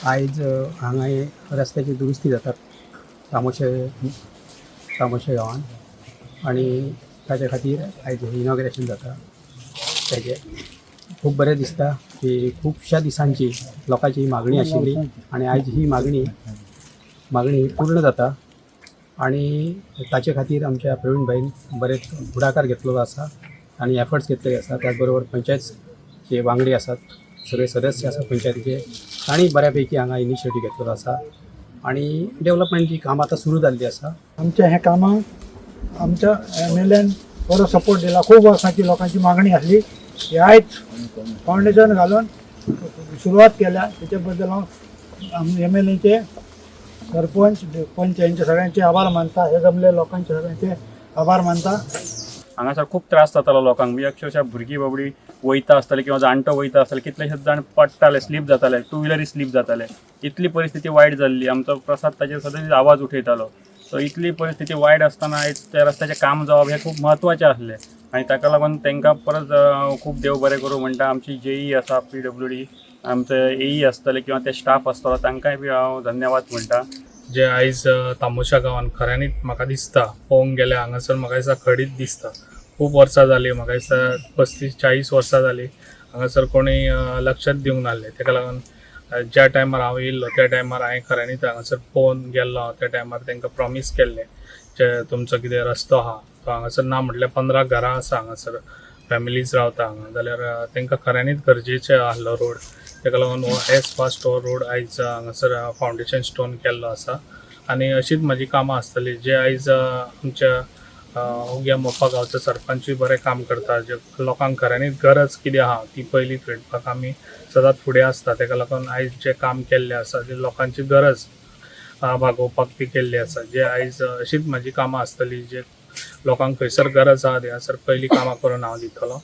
आयज हांगा रस्त्याची दुरुस्ती जातात तामोशे गांवांत आनी ताचे खातीर आयज इनॉग्रेशन जाता तेजें खूब बरें दिसता की खुबश्या दिसांची लोकांची मागणी आशिल्ली आनी आयज ही मागणी पूर्ण जाता आनी ताचे खातीर आमच्या प्रवीण भाईन बरेच फुडाकार घेतलेलो आसा आनी एफर्ट्स घेतलेले आसा. त्याच बरोबर पंचायत जे वांगडी आसात सगळे सदस्य आसात पंचायतीचे तांणी बऱ्यापैकी हांगा इनिशिएटीव घेतलेलो आसा आनी डेव्हलपमेंटची कामां आतां सुरू जाल्ली आसा. आमच्या हे कामाक आमच्या MLAन बरो सपोर्ट दिला. खूब वर्सांची लोकांची मागणी आसली ही आयज फावंडेशन घालून सुरवात केल्या. त्याच्या बद्दल हांव MLAचे सरपंच पंच यांचे सगळ्यांचे आभार मानता. हे जमले लोकांचे सगळ्यांचे आभार मानता. हांगासर खूब त्रास जातालो लोकांक म्हणजे अक्षरशः भुरगीं बाबडी वयता आसताले किंवा जाणटो वयता आसताले कितलेशेच जाण पडटाले स्लीप जाताले टू व्हिलरी स्लीप जाताले. इतली परिस्थिती वायट जाल्ली. आमचो प्रसाद ताचेर सदांच आवाज उठयतालो. सो इतली परिस्थिती वायट आसतना आयज त्या रस्त्याचें काम जावप हें खूब म्हत्वाचें आसलें आनी ताका लागून तांकां परत खूब देव बरें करूं म्हणटा. आमची JE आसा PWD आमचे AE आसतले किंवा ते स्टाफ आसतलो तांकांय बी हांव धन्यवाद म्हणटा. जे आयज तामोशा गांवांत खऱ्यांनीच म्हाका दिसता पळोवंक गेल्यार हांगासर म्हाका दिसता खडीत दिसता. खूब वर्सां जालीं म्हाका दिसता 35-40 वर्सां जालीं हांगासर कोणूय लक्षात दिवंक नासलें. ताका लागून ज्या टायमार हांव येयल्लो त्या टायमार हांवें खऱ्यांनीच हांगासर पळोवन गेल्लो. त्या टायमार तांकां प्रॉमीस केल्लें जे तुमचो कितें रस्तो आहा तो हांगासर ना म्हटल्यार 15 घरां आसा हांगासर फॅमिलीज रावता हांगा जाल्यार तांकां खऱ्यांनीच गरजेचें आसलो रोड. ताका लागून एज फास्ट हो रोड आयज हांगासर फावंडेशन स्टोन केल्लो आसा आनी अशीच म्हजी कामां आसतली जे आयज आमच्या ओग्या मोपा गांवचो सरपंचूय बरें काम करता. जे लोकांक खऱ्यांनीच गरज कितें आहा ती पयली फेडपाक आमी सदांच फुडें आसता. ताका लागून आयज जें काम केल्लें आसा जे लोकांची गरज भागोवपाक ती केल्ली आसा. जे आयज अशीच म्हजी कामां आसतली जे लोकांक खंयसर गरज आहा थंयसर पयलीं कामां करून हांव दितलो.